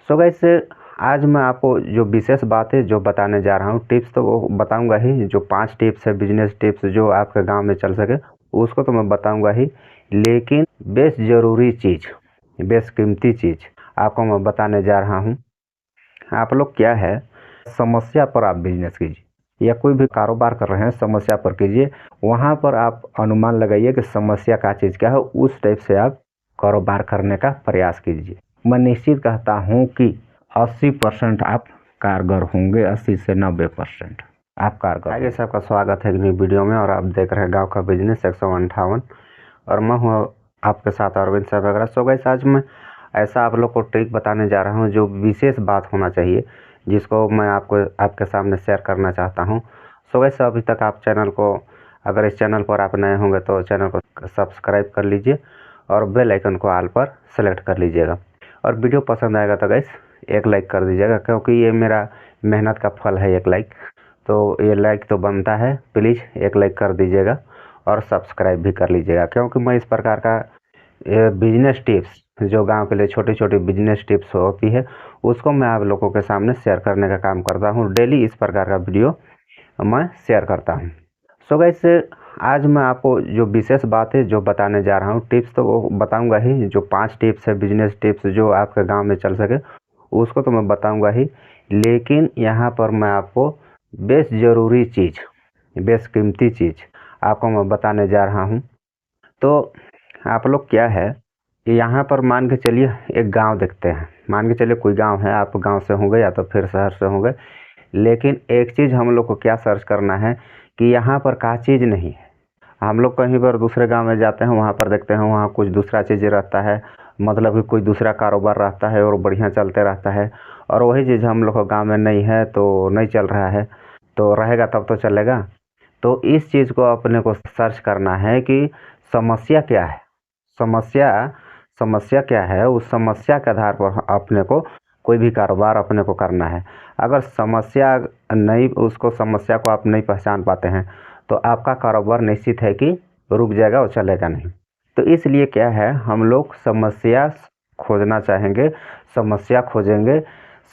So guys, आज मैं आपको जो विशेष बात है जो बताने जा रहा हूँ, टिप्स तो वो बताऊंगा ही। जो 5 टिप्स है, बिजनेस टिप्स जो आपके गांव में चल सके, उसको तो मैं बताऊंगा ही। लेकिन बेस ज़रूरी चीज़, बेस कीमती चीज़ आपको मैं बताने जा रहा हूँ। आप लोग क्या है, समस्या पर आप बिजनेस कीजिए या कोई भी कारोबार कर रहे हैं, समस्या पर कीजिए। वहाँ पर आप अनुमान लगाइए कि समस्या का चीज़ क्या है, उस टाइप से आप कारोबार करने का प्रयास कीजिए। मैं निश्चित कहता हूँ कि 80% आप कारगर होंगे, 80 से 90% आप कारगर। आगे से आपका स्वागत है एक नई वीडियो में, और आप देख रहे हैं गांव का बिजनेस 158, और मैं हूँ आपके साथ अरविंद साहब वगैरह। सो गाइस, आज मैं ऐसा आप लोग को ट्रिक बताने जा रहा हूँ जो विशेष बात होना चाहिए, जिसको मैं आपको आपके सामने शेयर करना चाहता हूँ। सो गाइस, अभी तक आप चैनल को, अगर इस चैनल पर आप नए होंगे तो चैनल को सब्सक्राइब कर लीजिए और बेल आइकन को ऑल पर सेलेक्ट कर लीजिएगा। और वीडियो पसंद आएगा तो गाइस एक लाइक कर दीजिएगा, क्योंकि ये मेरा मेहनत का फल है, एक लाइक। तो ये लाइक तो बनता है, प्लीज़ एक लाइक कर दीजिएगा और सब्सक्राइब भी कर लीजिएगा, क्योंकि मैं इस प्रकार का बिजनेस टिप्स, जो गांव के लिए छोटी छोटी बिजनेस टिप्स होती है, उसको मैं आप लोगों के सामने शेयर करने का काम करता हूँ। डेली इस प्रकार का वीडियो मैं शेयर करता हूँ। सो गाइस, आज मैं आपको जो विशेष बात है जो बताने जा रहा हूँ, टिप्स तो वो बताऊंगा ही। जो 5 टिप्स है, बिजनेस टिप्स जो आपके गांव में चल सके, उसको तो मैं बताऊंगा ही। लेकिन यहाँ पर मैं आपको बेस ज़रूरी चीज़, बेस कीमती चीज़ आपको मैं बताने जा रहा हूँ। तो आप लोग क्या है, यहाँ पर मान के चलिए एक गांव देखते हैं। मान के चलिए कोई गांव है, आप गांव से होंगे या तो फिर शहर से होंगे। लेकिन एक चीज़ हम लोग को क्या सर्च करना है कि यहाँ पर क्या चीज़ नहीं है। हम लोग कहीं पर दूसरे गांव में जाते हैं, वहाँ पर देखते हैं वहाँ कुछ दूसरा चीज़ रहता है, मतलब कि कोई दूसरा कारोबार रहता है और बढ़िया चलते रहता है, और वही चीज़ हम लोग को गाँव में नहीं है तो नहीं चल रहा है। तो रहेगा तब तो चलेगा। तो इस चीज़ को अपने को सर्च करना है कि समस्या क्या है। समस्या क्या है, उस समस्या के आधार पर अपने को कोई भी कारोबार अपने को करना है। अगर समस्या नहीं, उसको समस्या को आप नहीं पहचान पाते हैं तो आपका कारोबार निश्चित है कि रुक जाएगा और चलेगा नहीं। तो इसलिए क्या है, हम लोग समस्या खोजना चाहेंगे, समस्या खोजेंगे।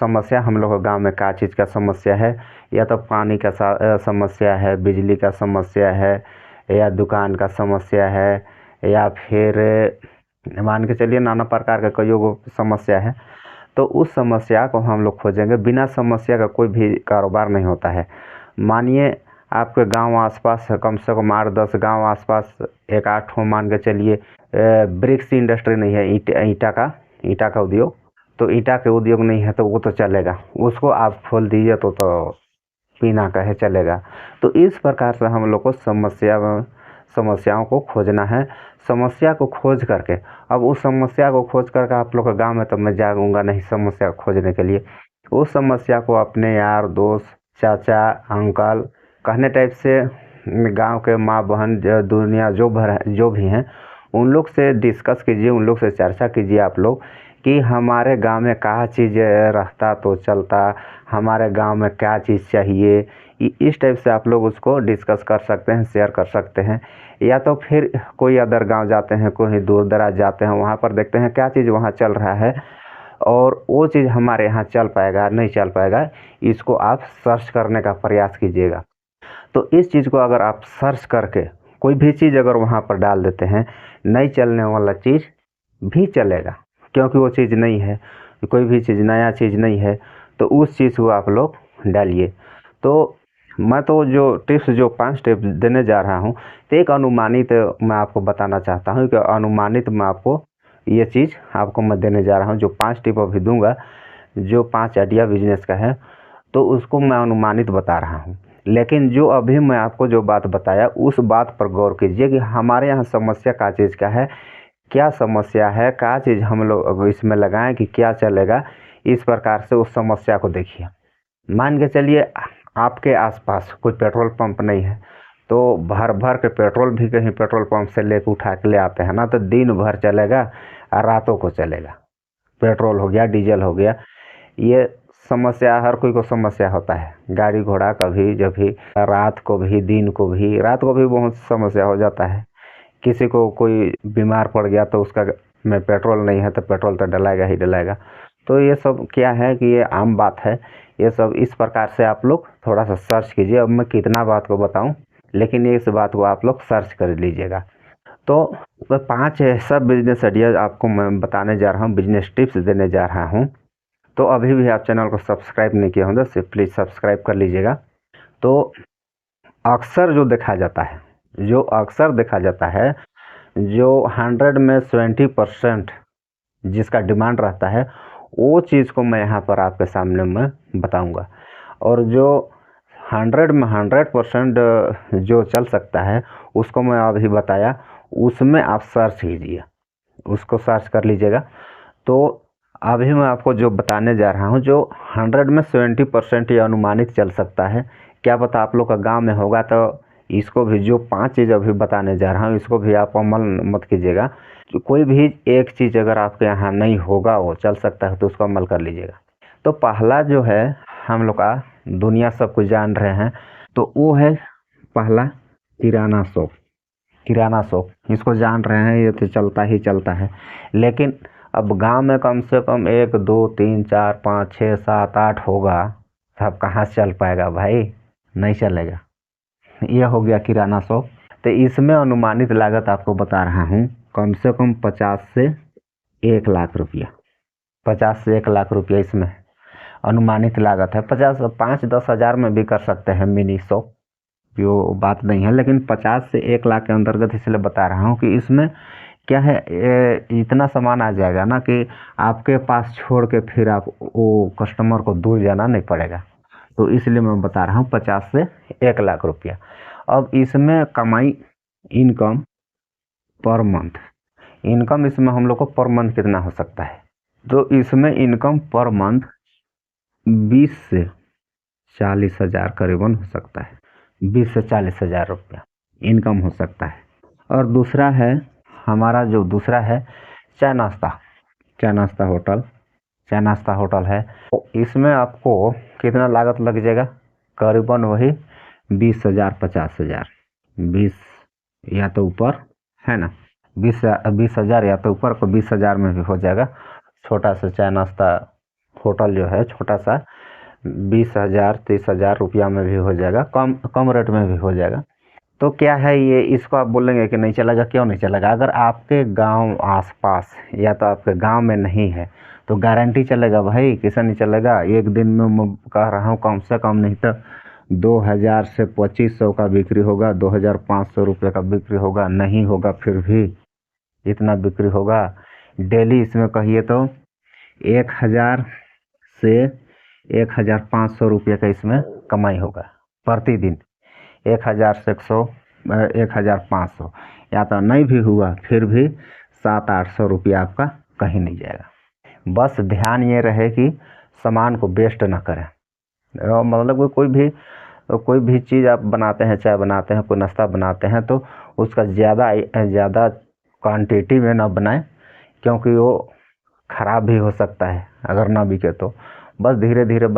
समस्या हम लोग गांव में क्या चीज़ का समस्या है, या तो पानी का समस्या है, बिजली का समस्या है, या दुकान का समस्या है, या फिर मान के चलिए नाना प्रकार का कई समस्या है। तो उस समस्या को हम लोग खोजेंगे। बिना समस्या का कोई भी कारोबार नहीं होता है। मानिए आपके गांव आसपास कम से कम 8-10 गांव आसपास, 1-8 हो मान के चलिए, ब्रिक्स इंडस्ट्री नहीं है, ईंटा का उद्योग। तो ईंटा के उद्योग नहीं है तो वो तो चलेगा, उसको आप खोल दीजिए तो पीना कहे चलेगा। तो इस प्रकार से हम लोग को समस्याओं को खोजना है। समस्या को खोज करके, अब उस समस्या को खोज करके आप लोग के गाँव में तो मैं जाऊँगा नहीं समस्या खोजने के लिए। उस समस्या को अपने यार दोस्त, चाचा, अंकल कहने टाइप से, गांव के माँ बहन, दुनिया जो भी हैं, उन लोग से डिस्कस कीजिए, उन लोग से चर्चा कीजिए आप लोग कि हमारे गांव में क्या चीज़ रहता तो चलता, हमारे गांव में क्या चीज़ चाहिए। इस टाइप से आप लोग उसको डिस्कस कर सकते हैं, शेयर कर सकते हैं। या तो फिर कोई अदर गांव जाते हैं, कोई दूर दराज जाते हैं, वहाँ पर देखते हैं क्या चीज़ वहाँ चल रहा है और वो चीज़ हमारे यहाँ चल पाएगा नहीं चल पाएगा, इसको आप सर्च करने का प्रयास कीजिएगा। तो इस चीज़ को अगर आप सर्च करके कोई भी चीज़ अगर वहाँ पर डाल देते हैं, नहीं चलने वाला चीज़ भी चलेगा, क्योंकि वो चीज़ नहीं है, कोई भी चीज़ नया चीज़ नहीं है। तो उस चीज़ को आप लोग डालिए। तो मैं तो जो टिप्स, जो 5 टिप्स देने जा रहा हूँ, तो एक अनुमानित मैं आपको बताना चाहता हूँ कि अनुमानित मैं आपको ये चीज़ आपको मैं देने जा रहा हूँ। जो 5 टिप अभी दूंगा, जो 5 आइडिया बिजनेस का है, तो उसको मैं अनुमानित बता रहा हूँ। लेकिन जो अभी मैं आपको जो बात बताया, उस बात पर गौर कीजिए कि हमारे यहाँ समस्या क्या चीज़ का है, क्या समस्या है, क्या चीज़ हम लोग इसमें लगाएं कि क्या चलेगा। इस प्रकार से उस समस्या को देखिए। मान के चलिए आपके आसपास कोई पेट्रोल पंप नहीं है, तो भर भर के पेट्रोल भी कहीं पेट्रोल पंप से लेकर उठा के ले आते हैं ना, तो दिन भर चलेगा और रातों को चलेगा। पेट्रोल हो गया, डीजल हो गया, ये समस्या हर कोई को समस्या होता है। गाड़ी घोड़ा कभी जब भी, रात को भी, दिन को भी, रात को भी बहुत समस्या हो जाता है। किसी को कोई बीमार पड़ गया तो उसका में पेट्रोल नहीं है तो पेट्रोल तो डलाएगा ही डलाएगा। तो ये सब क्या है कि ये आम बात है। ये सब इस प्रकार से आप लोग थोड़ा सा सर्च कीजिए। अब मैं कितना बात को बताऊं, लेकिन इस बात को आप लोग सर्च कर लीजिएगा। तो मैं 5 ऐसा बिजनेस आइडिया आपको मैं बताने जा रहा हूँ, बिजनेस टिप्स देने जा रहा हूँ। तो अभी भी आप चैनल को सब्सक्राइब नहीं किया होगा तो प्लीज़ सब्सक्राइब कर लीजिएगा। तो अक्सर जो देखा जाता है, जो 100 में 70% जिसका डिमांड रहता है, वो चीज़ को मैं यहाँ पर आपके सामने मैं बताऊँगा। और जो 100 में 100% जो चल सकता है उसको मैं अभी बताया, उसमें आप सर्च कीजिए, उसको सर्च कर लीजिएगा। तो अभी मैं आपको जो बताने जा रहा हूँ, जो 100 में 70% ये अनुमानित चल सकता है। क्या पता आप लोग का गांव में होगा, तो इसको भी, जो 5 चीज़ अभी बताने जा रहा हूँ, इसको भी आप अमल मत कीजिएगा। जो कोई भी एक चीज़ अगर आपके यहाँ नहीं होगा, वो चल सकता है, तो उसको अमल कर लीजिएगा। तो पहला जो है हम लोग का, दुनिया सब कुछ जान रहे हैं, तो वो है पहला किराना शॉप। किराना शॉप इसको जान रहे हैं, ये तो चलता ही चलता है। लेकिन अब गांव में कम से कम 1 2 3 4 5 6 7 8 होगा, तब कहाँ से चल पाएगा भाई, नहीं चलेगा। ये हो गया किराना शॉप। तो इसमें अनुमानित लागत आपको बता रहा हूँ, कम से कम 50 से 1 लाख रुपया। 50 से 1 लाख रुपया इसमें अनुमानित लागत है। 50 5-10 हज़ार में भी कर सकते हैं मिनी शॉप, जो बात नहीं है। लेकिन 50 से 1 लाख के अंतर्गत इसलिए बता रहा हूँ कि इसमें क्या है, इतना सामान आ जाएगा ना कि आपके पास छोड़ के फिर आप वो कस्टमर को दूर जाना नहीं पड़ेगा। तो इसलिए मैं बता रहा हूँ 50 से 1 लाख रुपया। अब इसमें कमाई, इनकम पर मंथ, इनकम इसमें हम लोग को पर मंथ कितना हो सकता है, तो इसमें इनकम पर मंथ 20 से 40 हज़ार करीबन हो सकता है। 20 से 40 हज़ार रुपया इनकम हो सकता है। और दूसरा है हमारा, जो दूसरा है चाय नाश्ता। चाय नाश्ता होटल, चाय नाश्ता होटल है। तो इसमें आपको कितना लागत लग जाएगा, करीबन वही 20 हज़ार 50 हज़ार, 20 या तो ऊपर है ना, 20 हज़ार या तो ऊपर को 20 हज़ार में भी हो जाएगा। छोटा सा चाय नाश्ता होटल जो है, छोटा सा 20 हज़ार 30 हज़ार रुपया में भी हो जाएगा, कम रेट में भी हो जाएगा। तो क्या है ये, इसको आप बोलेंगे कि नहीं चलेगा, क्यों नहीं चलेगा? अगर आपके गांव आसपास या तो आपके गांव में नहीं है तो गारंटी चलेगा भाई, कैसा नहीं चलेगा। एक दिन में मैं कह रहा हूँ कम से कम नहीं तो 2000 से 2500 का बिक्री होगा, 2500 रुपये का बिक्री होगा, नहीं होगा फिर भी इतना बिक्री होगा। डेली इसमें कहिए तो 1000 से 1500 रुपये का इसमें कमाई होगा प्रतिदिन। 1000 से 1500, या तो नहीं भी हुआ फिर भी 700-800 रुपया आपका कहीं नहीं जाएगा। बस ध्यान ये रहे कि सामान को वेस्ट ना करें। मतलब कोई भी चीज़ आप बनाते हैं, चाय बनाते हैं, कोई नाश्ता बनाते हैं, तो उसका ज़्यादा क्वांटिटी में ना बनाएं, क्योंकि वो ख़राब भी हो सकता है अगर ना बिके तो। बस धीरे धीरे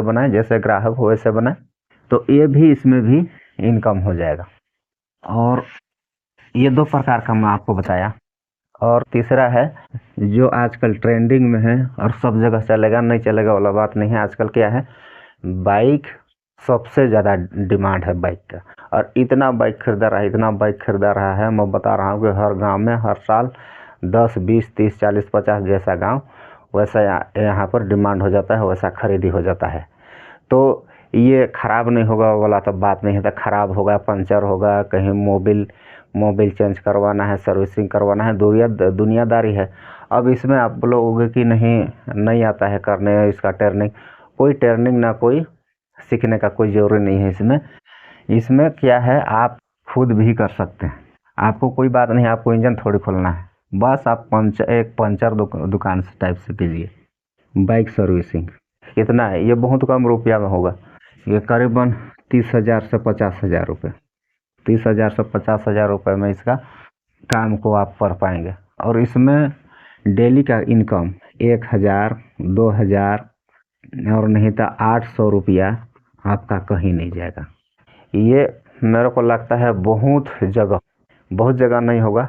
बनाएं, जैसे ग्राहक हो वैसे बनाएं, तो ये भी, इसमें भी इनकम हो जाएगा। और ये 2 प्रकार का मैं आपको बताया। और तीसरा है जो आजकल ट्रेंडिंग में है और सब जगह चलेगा नहीं चलेगा वाला बात नहीं है। आजकल क्या है, बाइक सबसे ज़्यादा डिमांड है बाइक का, और इतना बाइक खरीदा रहा है, मैं बता रहा हूँ कि हर गांव में हर साल 10 20 30 40 50 जैसा गांव वैसा यहाँ पर डिमांड हो जाता है, वैसा खरीदी हो जाता है। तो ये ख़राब नहीं होगा वाला तो बात नहीं है। तो ख़राब होगा, पंचर होगा, कहीं मोबिल चेंज करवाना है, सर्विसिंग करवाना है, दुनियादारी है। अब इसमें आप बोलोगे कि नहीं आता है करने इसका ट्रेनिंग, कोई ट्रेनिंग ना कोई सीखने का कोई ज़रूरी नहीं है। इसमें क्या है, आप खुद भी कर सकते हैं। आपको कोई बात नहीं, आपको इंजन थोड़ी खोलना है, बस आप एक पंचर दुकान से टाइप से कीजिए। बाइक सर्विसिंग कितना है, ये बहुत कम रुपया में होगा। ये करीबन 30,000 से 50,000 रुपये, 30,000 से 50,000 रुपये में इसका काम को आप कर पाएंगे। और इसमें डेली का इनकम 1000 2000 और नहीं तो 800 रुपया आपका कहीं नहीं जाएगा। ये मेरे को लगता है बहुत जगह नहीं होगा,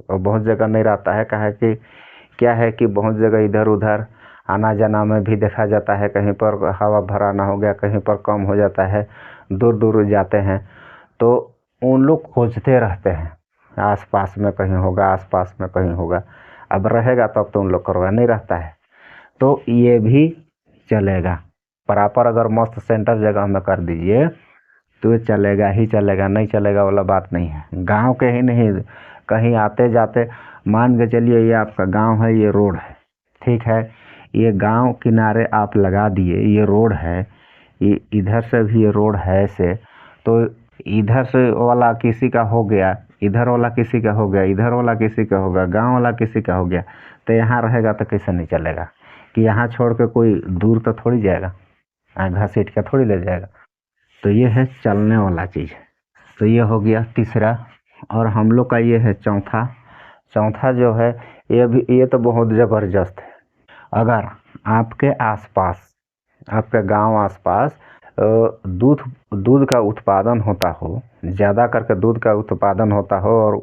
और बहुत जगह नहीं रहता है। क्या है कि बहुत जगह इधर उधर आना जाना में भी देखा जाता है, कहीं पर हवा भराना हो गया, कहीं पर कम हो जाता है, दूर दूर जाते हैं तो उन लोग खोजते रहते हैं आसपास में कहीं होगा, आसपास में कहीं होगा। अब रहेगा तब तो उन लोग करवा नहीं रहता है, तो ये भी चलेगा। प्रॉपर अगर मस्त सेंटर जगह में कर दीजिए तो ये चलेगा ही चलेगा, नहीं चलेगा वाला बात नहीं है। गांव के ही नहीं, कहीं आते जाते मान के चलिए ये आपका गांव है, ये रोड है, ठीक है, ये गांव किनारे आप लगा दिए, ये रोड है, ये इधर से भी ये रोड है से, तो इधर से वाला किसी का हो गया, इधर वाला किसी का हो गया, इधर वाला किसी का होगा, गांव वाला किसी का हो गया, तो यहाँ रहेगा तो कैसे नहीं चलेगा कि यहाँ छोड़ के कोई दूर तो थोड़ी जाएगा, घसीट के थोड़ी ले जाएगा। तो ये है चलने वाला चीज़। तो ये हो गया तीसरा, और हम लोग का ये है चौथा। चौथा जो है ये भी, ये तो बहुत ज़बरदस्त है। अगर आपके आसपास, आपके गांव आसपास दूध दूध का उत्पादन होता हो, ज़्यादा करके दूध का उत्पादन होता हो, और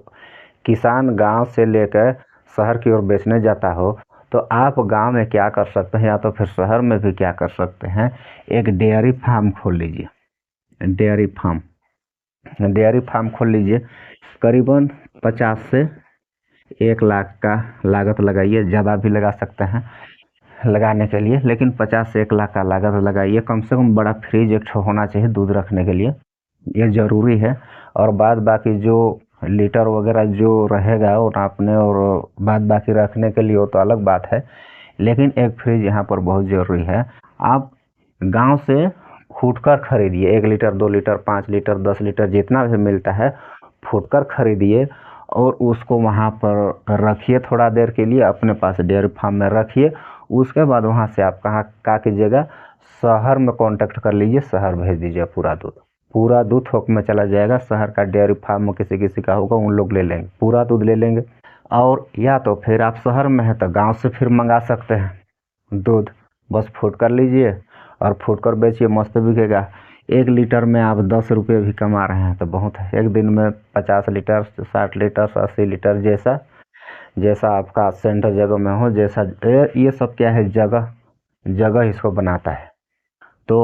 किसान गांव से लेकर शहर की ओर बेचने जाता हो, तो आप गांव में क्या कर सकते हैं, या तो फिर शहर में भी क्या कर सकते हैं, एक डेयरी फार्म खोल लीजिए। डेयरी फार्म खोल लीजिए। करीबन 50 से 1 लाख का लागत लगाइए, ज़्यादा भी लगा सकते हैं लगाने के लिए, लेकिन 50 से 1 लाख का लागत लगाइए। कम से कम बड़ा फ्रिज एक होना चाहिए दूध रखने के लिए, ये ज़रूरी है। और बाद बाकी जो लीटर वगैरह जो रहेगा वो नापने और बाद बाकी रखने के लिए वो तो अलग बात है, लेकिन एक फ्रिज यहाँ पर बहुत ज़रूरी है। आप गांव से फुटकर खरीदिए, 1 लीटर 2 लीटर 5 लीटर 10 लीटर जितना भी मिलता है, फुटकर खरीदिए और उसको वहाँ पर रखिए थोड़ा देर के लिए, अपने पास डेयरी फार्म में रखिए। उसके बाद वहाँ से आप कहाँ क्या कीजिएगा, शहर में कांटेक्ट कर लीजिए, शहर भेज दीजिए। पूरा दूध थोक में चला जाएगा। शहर का डेयरी फार्म में किसी किसी का होगा, उन लोग ले लेंगे, पूरा दूध ले लेंगे। और या तो फिर आप शहर में हैं तो गांव से फिर मंगा सकते हैं दूध, बस फुट कर लीजिए और फुट कर बेचिए, मस्त बिकेगा। 1 लीटर में आप 10 रुपये भी कमा रहे हैं तो बहुत है। एक दिन में 50 लीटर 60 लीटर 80 लीटर, जैसा आपका सेंटर जगह में हो, जैसा ये सब क्या है, जगह इसको बनाता है। तो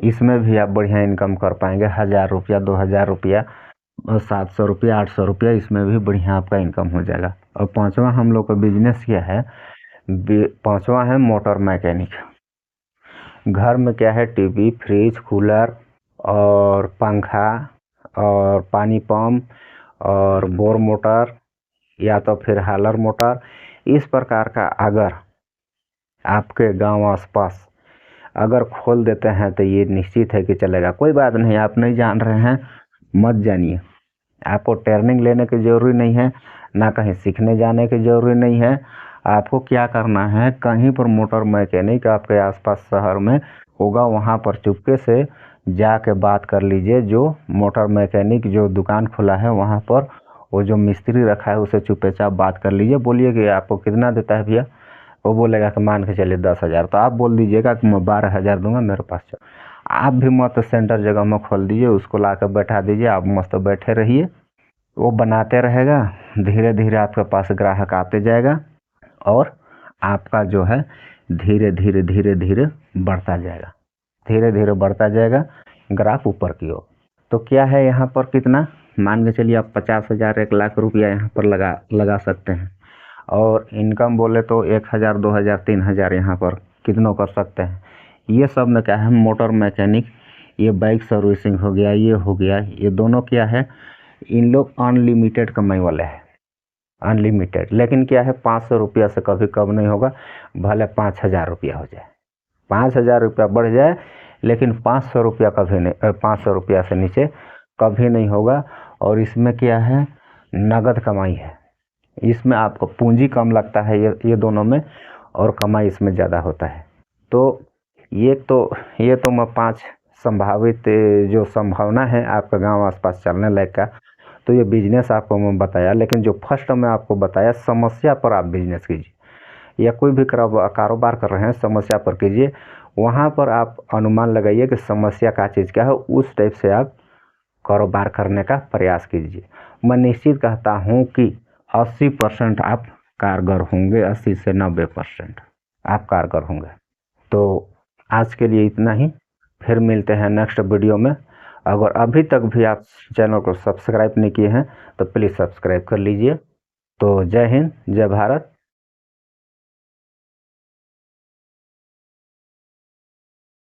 इसमें भी आप बढ़िया इनकम कर पाएंगे। 1000 रुपया 2000 रुपया 700 रुपया 800 रुपया, इसमें भी बढ़िया आपका इनकम हो जाएगा। और पांचवा हम लोग का बिजनेस क्या है, पांचवा है मोटर मैकेनिक। घर में क्या है, टीवी फ्रिज कूलर और पंखा और पानी पंप और बोर मोटर या तो फिर हालर मोटर, इस प्रकार का अगर आपके गांव आसपास अगर खोल देते हैं तो ये निश्चित है कि चलेगा। कोई बात नहीं, आप नहीं जान रहे हैं मत जानिए, आपको ट्रेनिंग लेने की ज़रूरी नहीं है, ना कहीं सीखने जाने की ज़रूरी नहीं है। आपको क्या करना है, कहीं पर मोटर मैकेनिक आपके आसपास शहर में होगा, वहाँ पर चुपके से जाके बात कर लीजिए। जो मोटर मैकेनिक जो दुकान खुला है वहाँ पर वो जो मिस्त्री रखा है उसे चुपचाप बात कर लीजिए। बोलिए कि आपको कितना देता है भैया, वो बोलेगा कि मान के चलिए 10,000, तो आप बोल दीजिएगा कि मैं 12,000 दूंगा, मेरे पास चलो। आप भी मत सेंटर जगह में खोल दीजिए, उसको ला कर बैठा दीजिए, आप मस्त बैठे रहिए, वो बनाते रहेगा। धीरे धीरे आपके पास ग्राहक आते जाएगा और आपका जो है धीरे धीरे धीरे धीरे बढ़ता जाएगा, धीरे धीरे बढ़ता जाएगा ग्राफ ऊपर की ओर। तो क्या है यहाँ पर कितना, मान के चलिए आप 50,000 1 लाख रुपया यहाँ पर लगा सकते हैं। और इनकम बोले तो 1,000 2,000 3,000 यहाँ पर कितनों कर सकते हैं। ये सब में क्या है, मोटर मैकेनिक, ये बाइक सर्विसिंग हो गया, ये हो गया, ये दोनों क्या है, इन लोग अनलिमिटेड कमाई वाले हैं, अनलिमिटेड। लेकिन क्या है, 500 रुपया से कभी कम नहीं होगा, भले 5,000 रुपया हो जाए, 5,000 रुपया बढ़ जाए, लेकिन 500 रुपया कभी नहीं, 500 रुपया से नीचे कभी नहीं होगा। और इसमें क्या है, नगद कमाई है, इसमें आपको पूंजी कम लगता है ये दोनों में, और कमाई इसमें ज़्यादा होता है। तो ये तो मैं 5 संभावित जो संभावना है आपका गांव आसपास चलने लायक का, तो ये बिजनेस आपको मैं बताया। लेकिन जो फर्स्ट में आपको बताया, समस्या पर आप बिजनेस कीजिए, या कोई भी कारोबार कर रहे हैं समस्या पर कीजिए। वहाँ पर आप अनुमान लगाइए कि समस्या का चीज़ क्या है, उस टाइप से आप कारोबार करने का प्रयास कीजिए। मैं निश्चित कहता हूँ कि 80% आप कारगर होंगे, 80 से 90%। आप कारगर होंगे। तो आज के लिए इतना ही, फिर मिलते हैं नेक्स्ट वीडियो में। अगर अभी तक भी आप चैनल को सब्सक्राइब नहीं किए हैं तो प्लीज़ सब्सक्राइब कर लीजिए। तो जय हिंद, जय भारत।